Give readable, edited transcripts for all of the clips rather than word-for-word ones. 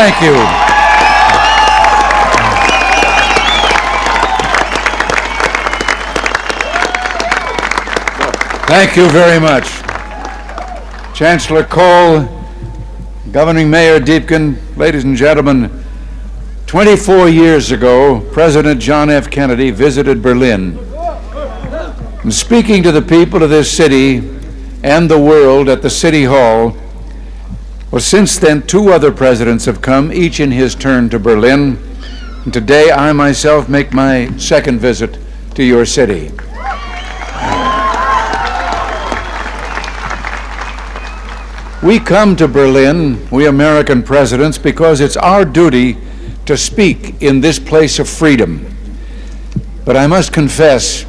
Thank you. Thank you very much. Chancellor Kohl, Governing Mayor Deepkin, ladies and gentlemen, 24 years ago, President John F. Kennedy visited Berlin. And speaking to the people of this city and the world at the City Hall, well, since then, 2 other presidents have come, each in his turn, to Berlin. And today, I myself make my second visit to your city. We come to Berlin, we American presidents, because it's our duty to speak in this place of freedom. But I must confess,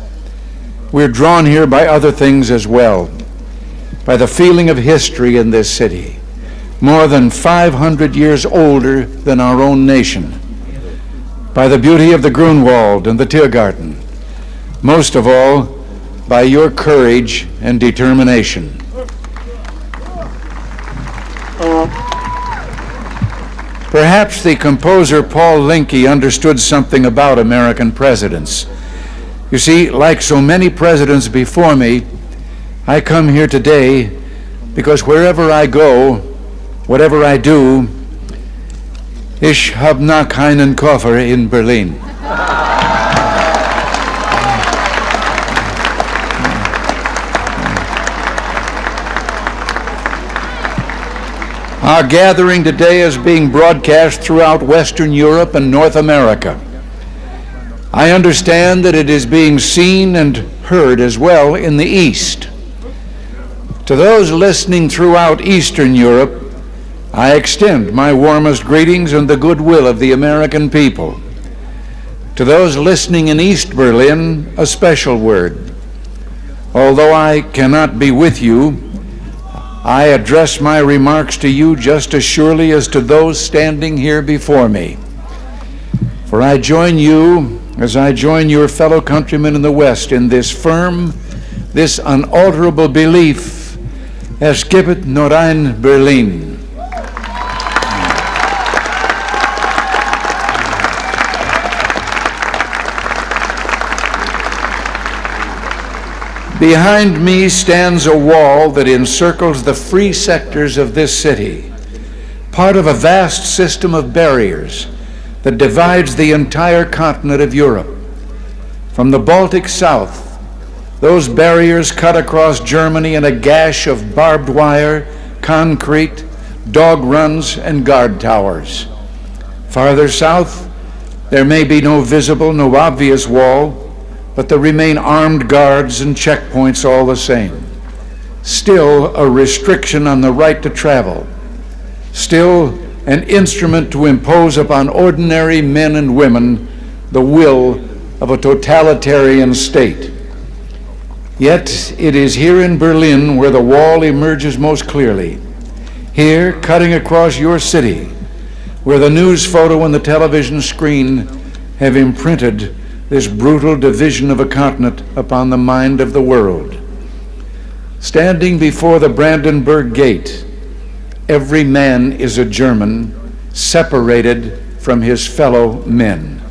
we're drawn here by other things as well, by the feeling of history in this city, more than 500 years older than our own nation, by the beauty of the Grunwald and the Tiergarten, most of all, by your courage and determination. Perhaps the composer Paul Linke understood something about American presidents. You see, like so many presidents before me, I come here today because wherever I go, whatever I do, ich hab noch keinen Koffer in Berlin. Our gathering today is being broadcast throughout Western Europe and North America. I understand that it is being seen and heard as well in the East. To those listening throughout Eastern Europe, I extend my warmest greetings and the goodwill of the American people. To those listening in East Berlin, a special word. Although I cannot be with you, I address my remarks to you just as surely as to those standing here before me. For I join you as I join your fellow countrymen in the West in this firm, this unalterable belief, es gibt nur ein Berlin. Behind me stands a wall that encircles the free sectors of this city, part of a vast system of barriers that divides the entire continent of Europe. From the Baltic south, those barriers cut across Germany in a gash of barbed wire, concrete, dog runs, and guard towers. Farther south, there may be no visible, no obvious wall, but there remain armed guards and checkpoints all the same. Still a restriction on the right to travel. Still an instrument to impose upon ordinary men and women the will of a totalitarian state. Yet it is here in Berlin where the wall emerges most clearly. Here, cutting across your city, where the news photo and the television screen have imprinted this brutal division of a continent upon the mind of the world. Standing before the Brandenburg Gate, every man is a German, separated from his fellow men.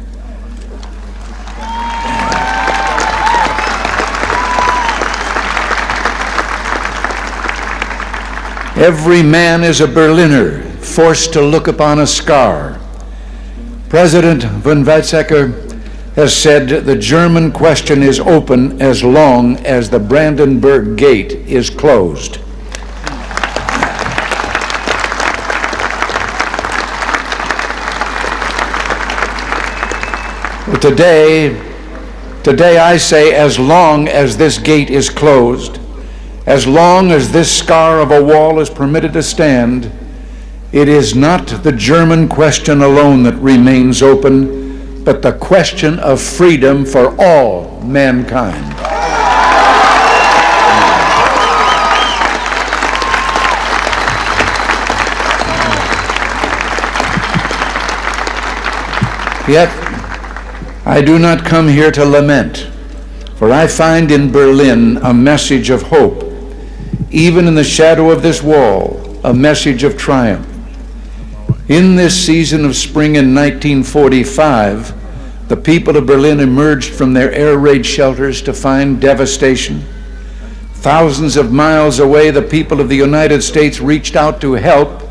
Every man is a Berliner, forced to look upon a scar. President von Weizsäcker has said the German question is open as long as the Brandenburg Gate is closed. Well, today I say, as long as this gate is closed, as long as this scar of a wall is permitted to stand, it is not the German question alone that remains open, but the question of freedom for all mankind. Yet, I do not come here to lament, for I find in Berlin a message of hope, even in the shadow of this wall, a message of triumph. In this season of spring in 1945, the people of Berlin emerged from their air raid shelters to find devastation. Thousands of miles away, the people of the United States reached out to help.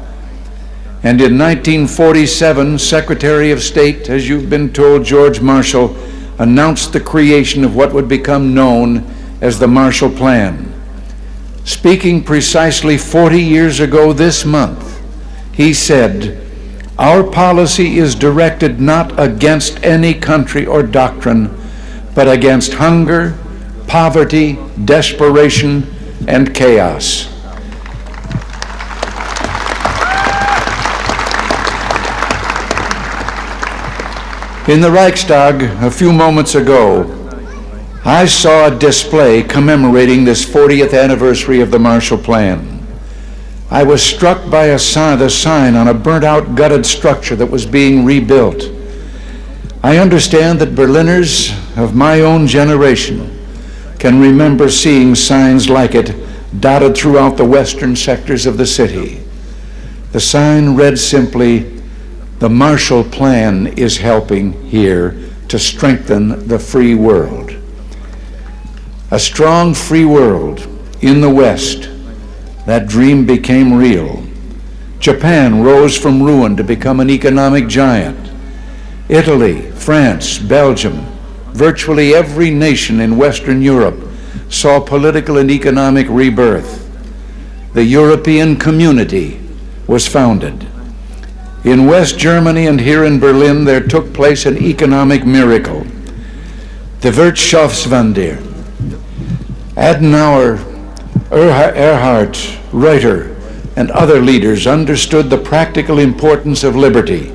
And in 1947, Secretary of State, as you've been told, George Marshall, announced the creation of what would become known as the Marshall Plan. Speaking precisely 40 years ago this month, he said, "Our policy is directed not against any country or doctrine, but against hunger, poverty, desperation, and chaos." In the Reichstag a few moments ago, I saw a display commemorating this 40th anniversary of the Marshall Plan. I was struck by the sign on a burnt-out, gutted structure that was being rebuilt. I understand that Berliners of my own generation can remember seeing signs like it dotted throughout the western sectors of the city. The sign read simply, "The Marshall Plan is helping here to strengthen the free world." A strong free world in the West, that dream became real. Japan rose from ruin to become an economic giant. Italy, France, Belgium, virtually every nation in Western Europe saw political and economic rebirth. The European Community was founded. In West Germany and here in Berlin, there took place an economic miracle. The Wirtschaftswunder. Adenauer, Erhard, Reuter, and other leaders understood the practical importance of liberty,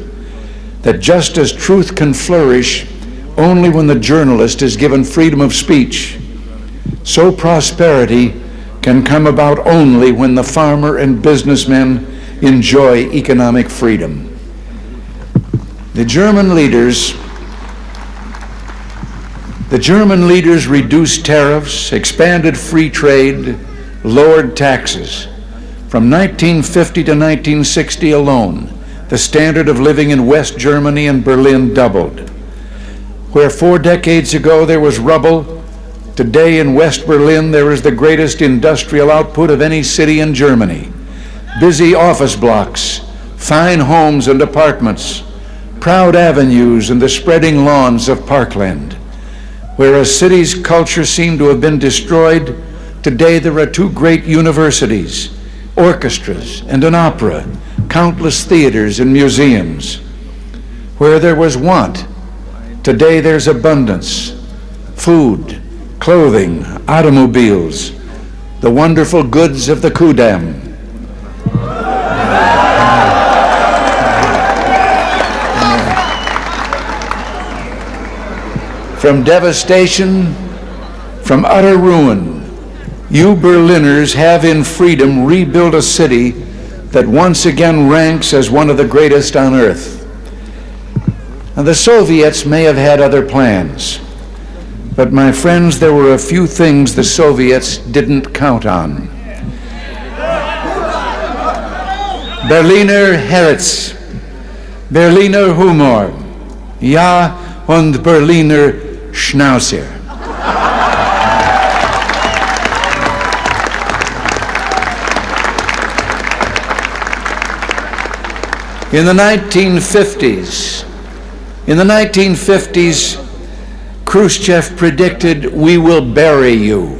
that just as truth can flourish only when the journalist is given freedom of speech, so prosperity can come about only when the farmer and businessman enjoy economic freedom. The German leaders reduced tariffs, expanded free trade, lowered taxes. From 1950 to 1960 alone, the standard of living in West Germany and Berlin doubled. Where 4 decades ago there was rubble, today in West Berlin there is the greatest industrial output of any city in Germany. Busy office blocks, fine homes and apartments, proud avenues and the spreading lawns of parkland. Where a city's culture seemed to have been destroyed, today there are 2 great universities, orchestras and an opera, countless theaters and museums. Where there was want, today there's abundance, food, clothing, automobiles, the wonderful goods of the Kudamm. From devastation, from utter ruin, you Berliners have in freedom rebuilt a city that once again ranks as one of the greatest on earth. And the Soviets may have had other plans, but my friends, there were a few things the Soviets didn't count on. Berliner Herz, Berliner Humor, ja und Berliner Schnauzer. In the 1950s, Khrushchev predicted, "We will bury you."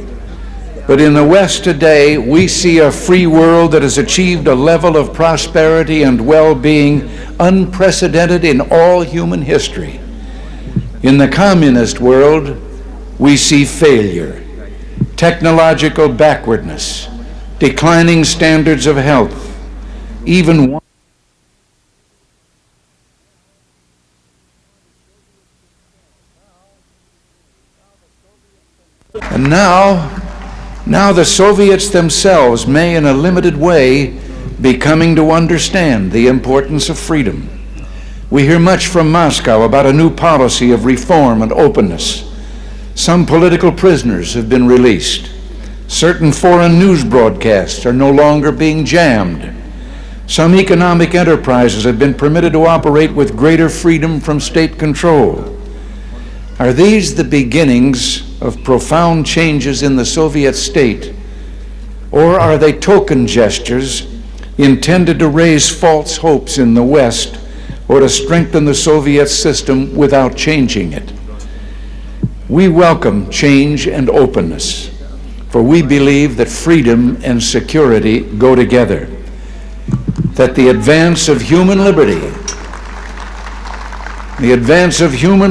But in the West today, we see a free world that has achieved a level of prosperity and well-being unprecedented in all human history. In the communist world, we see failure, technological backwardness, declining standards of health, even and now the Soviets themselves may in a limited way be coming to understand the importance of freedom. We hear much from Moscow about a new policy of reform and openness. Some political prisoners have been released. Certain foreign news broadcasts are no longer being jammed. Some economic enterprises have been permitted to operate with greater freedom from state control. Are these the beginnings of profound changes in the Soviet state, or are they token gestures intended to raise false hopes in the West or to strengthen the Soviet system without changing it? We welcome change and openness, for we believe that freedom and security go together, that the advance of human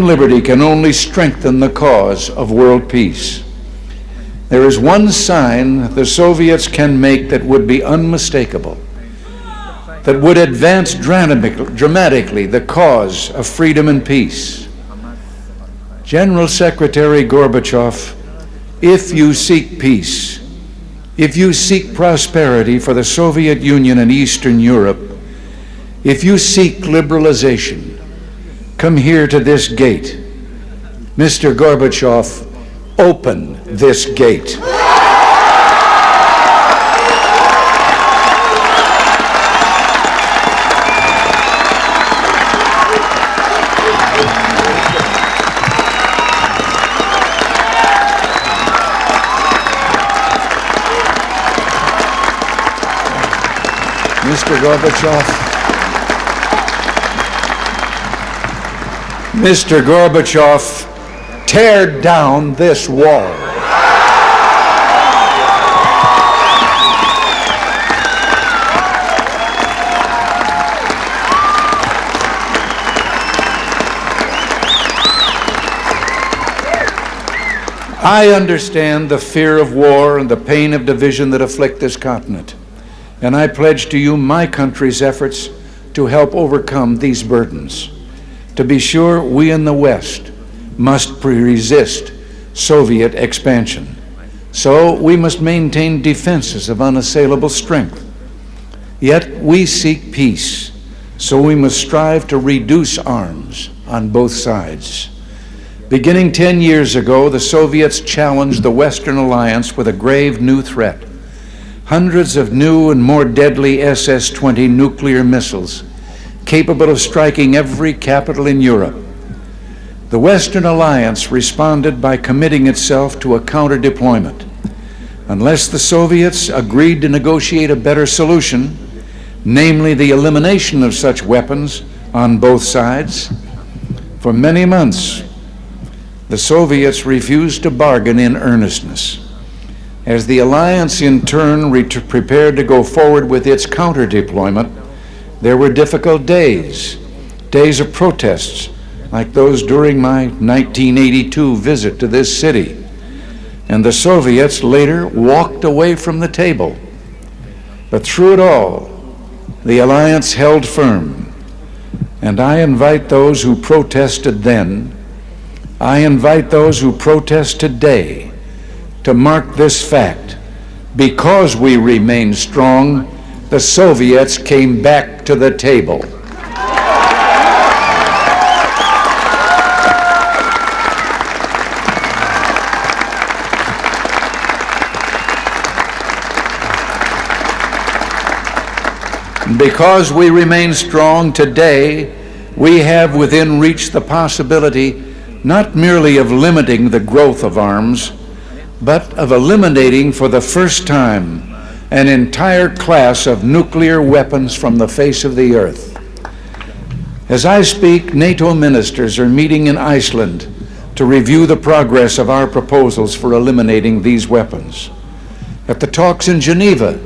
liberty can only strengthen the cause of world peace. There is one sign the Soviets can make that would be unmistakable, that would advance dramatically the cause of freedom and peace. General Secretary Gorbachev, if you seek peace, if you seek prosperity for the Soviet Union and Eastern Europe, if you seek liberalization, come here to this gate. Mr. Gorbachev, open this gate. Mr. Gorbachev, tear down this wall. I understand the fear of war and the pain of division that afflict this continent, and I pledge to you my country's efforts to help overcome these burdens. To be sure, we in the West must resist Soviet expansion. So we must maintain defenses of unassailable strength. Yet we seek peace, so we must strive to reduce arms on both sides. Beginning 10 years ago, the Soviets challenged the Western alliance with a grave new threat. Hundreds of new and more deadly SS-20 nuclear missiles, capable of striking every capital in Europe. The Western alliance responded by committing itself to a counter-deployment. Unless the Soviets agreed to negotiate a better solution, namely the elimination of such weapons on both sides, for many months, the Soviets refused to bargain in earnestness. As the alliance in turn prepared to go forward with its counter-deployment, there were difficult days of protests, like those during my 1982 visit to this city. And the Soviets later walked away from the table. But through it all, the alliance held firm. And I invite those who protested then, I invite those who protest today to mark this fact. Because we remain strong, the Soviets came back to the table. Because we remain strong today, we have within reach the possibility not merely of limiting the growth of arms, but of eliminating for the first time an entire class of nuclear weapons from the face of the earth. As I speak, NATO ministers are meeting in Iceland to review the progress of our proposals for eliminating these weapons. At the talks in Geneva,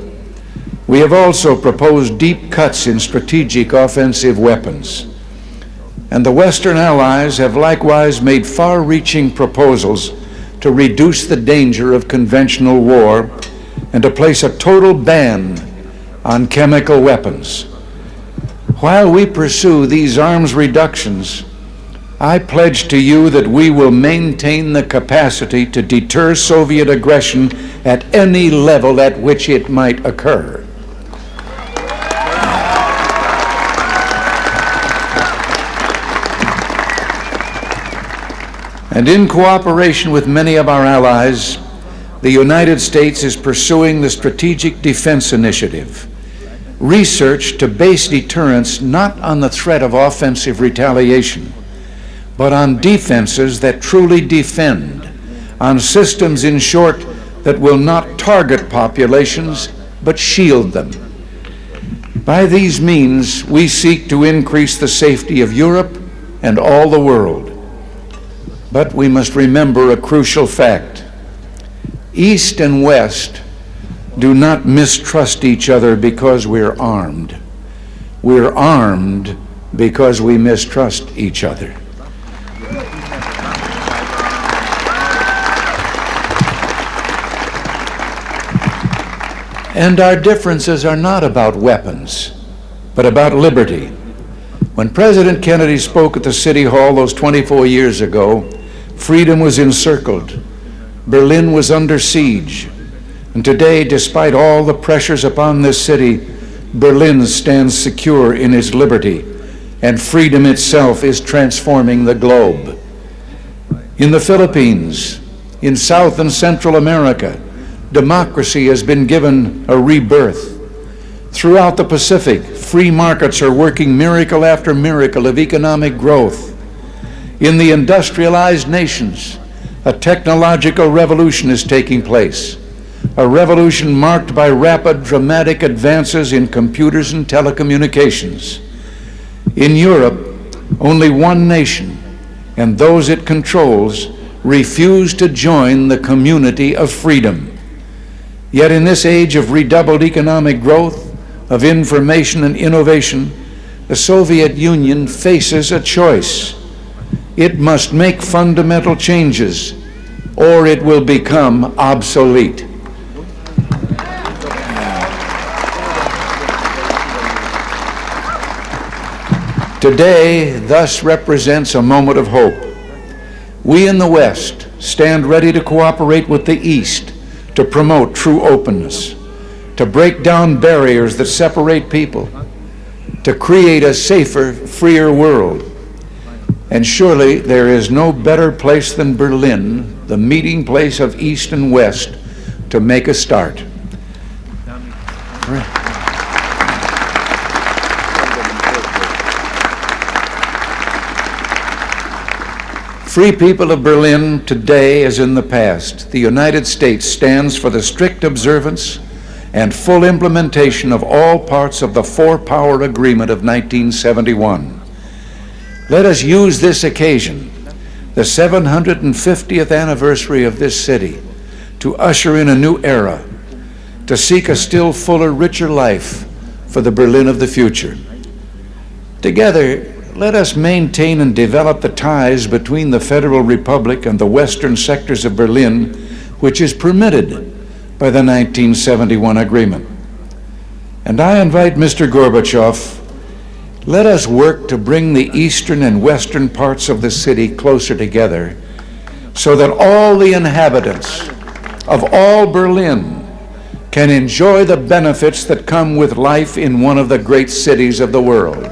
we have also proposed deep cuts in strategic offensive weapons. And the Western allies have likewise made far-reaching proposals to reduce the danger of conventional war and to place a total ban on chemical weapons. While we pursue these arms reductions, I pledge to you that we will maintain the capacity to deter Soviet aggression at any level at which it might occur. And in cooperation with many of our allies, the United States is pursuing the Strategic Defense Initiative. research to base deterrence not on the threat of offensive retaliation, but on defenses that truly defend, on systems, in short, that will not target populations, but shield them. By these means, we seek to increase the safety of Europe and all the world. But we must remember a crucial fact. East and West do not mistrust each other because we're armed. We're armed because we mistrust each other. And our differences are not about weapons, but about liberty. When President Kennedy spoke at the City Hall those 24 years ago, freedom was encircled. Berlin was under siege. And today, despite all the pressures upon this city, Berlin stands secure in its liberty, and freedom itself is transforming the globe. In the Philippines, in South and Central America, democracy has been given a rebirth. Throughout the Pacific, free markets are working miracle after miracle of economic growth. In the industrialized nations, a technological revolution is taking place, a revolution marked by rapid, dramatic advances in computers and telecommunications. In Europe, only one nation, and those it controls, refuse to join the community of freedom. Yet in this age of redoubled economic growth, of information and innovation, the Soviet Union faces a choice. It must make fundamental changes, or it will become obsolete. Today, thus represents a moment of hope. We in the West stand ready to cooperate with the East to promote true openness, to break down barriers that separate people, to create a safer, freer world. And surely there is no better place than Berlin, the meeting place of East and West, to make a start. Free people of Berlin, today as in the past, the United States stands for the strict observance and full implementation of all parts of the Four-Power Agreement of 1971. Let us use this occasion, the 750th anniversary of this city, to usher in a new era, to seek a still fuller, richer life for the Berlin of the future. Together, let us maintain and develop the ties between the Federal Republic and the western sectors of Berlin, which is permitted by the 1971 agreement. And I invite Mr. Gorbachev, let us work to bring the eastern and western parts of the city closer together so that all the inhabitants of all Berlin can enjoy the benefits that come with life in one of the great cities of the world.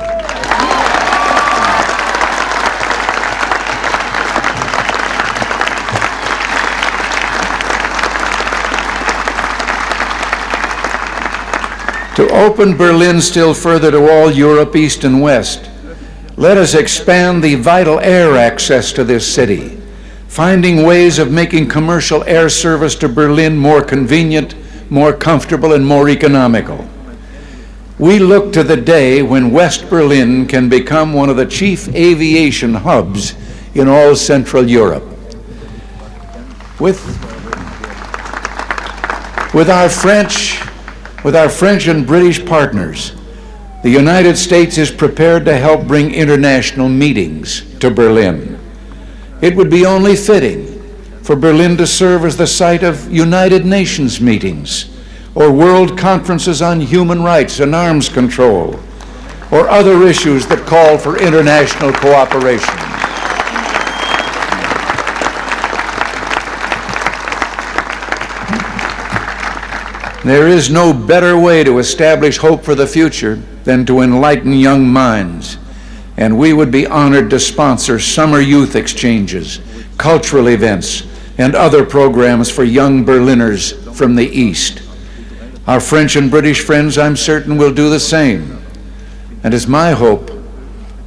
To open Berlin still further to all Europe, East and West, let us expand the vital air access to this city, finding ways of making commercial air service to Berlin more convenient, more comfortable, and more economical. We look to the day when West Berlin can become one of the chief aviation hubs in all Central Europe. With our French and British partners, the United States is prepared to help bring international meetings to Berlin. It would be only fitting for Berlin to serve as the site of United Nations meetings, or world conferences on human rights and arms control, or other issues that call for international cooperation. There is no better way to establish hope for the future than to enlighten young minds, and we would be honored to sponsor summer youth exchanges, cultural events, and other programs for young Berliners from the East. Our French and British friends, I'm certain, will do the same. And it's my hope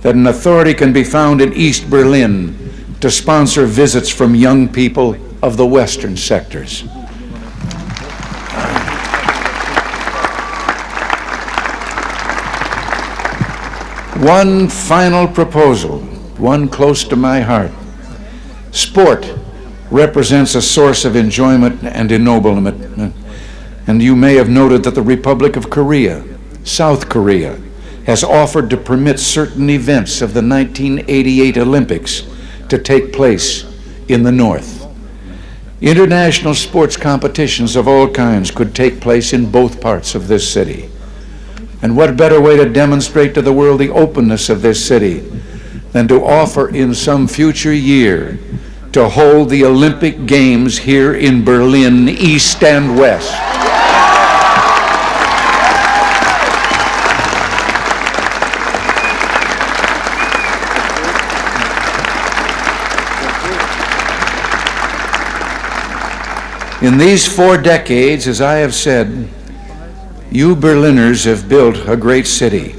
that an authority can be found in East Berlin to sponsor visits from young people of the western sectors. One final proposal, one close to my heart. Sport represents a source of enjoyment and ennoblement. And you may have noted that the Republic of Korea, South Korea, has offered to permit certain events of the 1988 Olympics to take place in the North. International sports competitions of all kinds could take place in both parts of this city. And what better way to demonstrate to the world the openness of this city than to offer in some future year to hold the Olympic Games here in Berlin, East and West. In these 4 decades, as I have said, you Berliners have built a great city.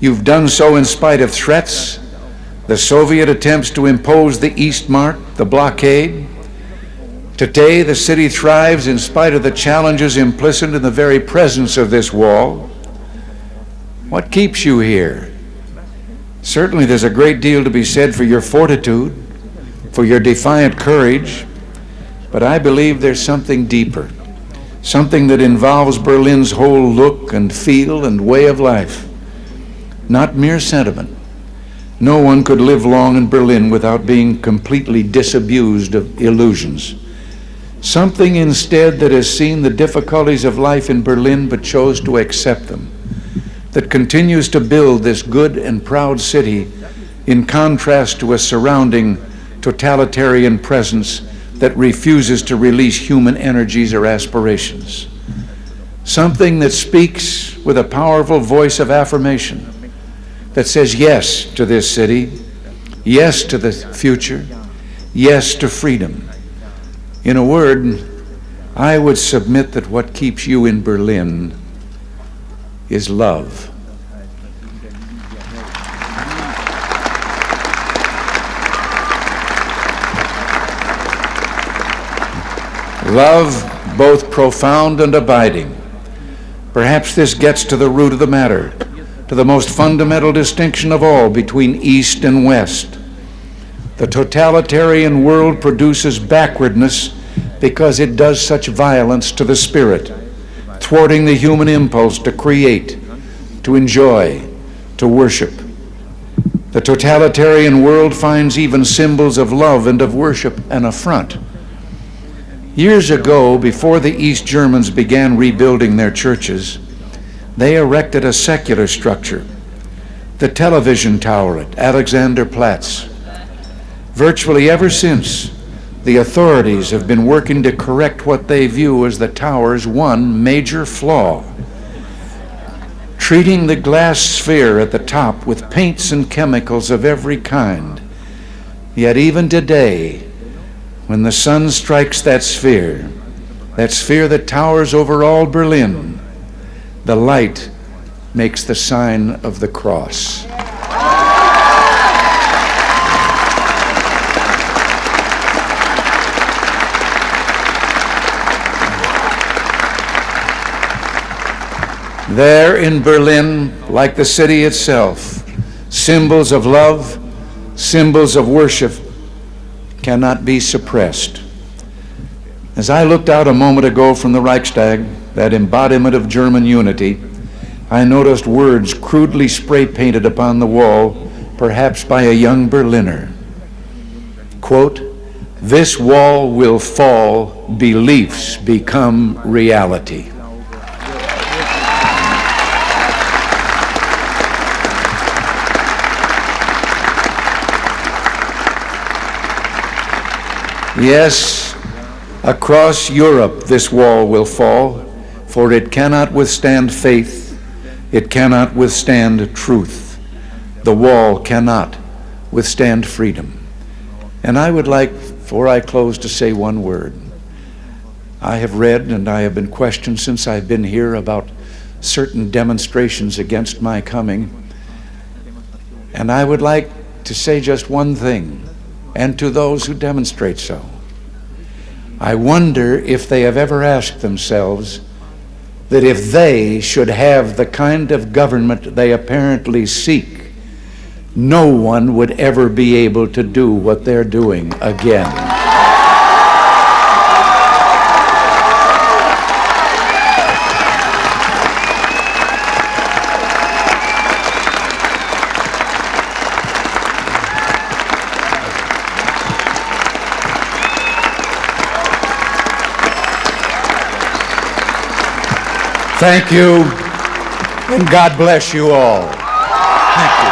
You've done so in spite of threats, the Soviet attempts to impose the Eastmark, the blockade. Today, the city thrives in spite of the challenges implicit in the very presence of this wall. What keeps you here? Certainly there's a great deal to be said for your fortitude, for your defiant courage, but I believe there's something deeper, something that involves Berlin's whole look and feel and way of life, not mere sentiment. No one could live long in Berlin without being completely disabused of illusions. Something instead that has seen the difficulties of life in Berlin but chose to accept them, that continues to build this good and proud city in contrast to a surrounding totalitarian presence that refuses to release human energies or aspirations. Something that speaks with a powerful voice of affirmation, that says yes to this city, yes to the future, yes to freedom. In a word, I would submit that what keeps you in Berlin is love. Love, both profound and abiding. Perhaps this gets to the root of the matter, to the most fundamental distinction of all between East and West. The totalitarian world produces backwardness because it does such violence to the spirit, thwarting the human impulse to create, to enjoy, to worship. The totalitarian world finds even symbols of love and of worship an affront. Years ago, before the East Germans began rebuilding their churches, they erected a secular structure, the television tower at Alexanderplatz. Virtually ever since, the authorities have been working to correct what they view as the tower's one major flaw, treating the glass sphere at the top with paints and chemicals of every kind. Yet even today, when the sun strikes that sphere that towers over all Berlin, the light makes the sign of the cross. There in Berlin, like the city itself, symbols of love, symbols of worship cannot be suppressed. As I looked out a moment ago from the Reichstag, that embodiment of German unity, I noticed words crudely spray painted upon the wall, perhaps by a young Berliner. Quote, "This wall will fall, beliefs become reality." Yes, across Europe this wall will fall, for it cannot withstand faith, it cannot withstand truth. The wall cannot withstand freedom. And I would like, before I close, to say one word. I have read and I have been questioned since I've been here about certain demonstrations against my coming. And I would like to say just one thing, and to those who demonstrate so. I wonder if they have ever asked themselves that if they should have the kind of government they apparently seek, no one would ever be able to do what they're doing again. Thank you, and God bless you all. Thank you.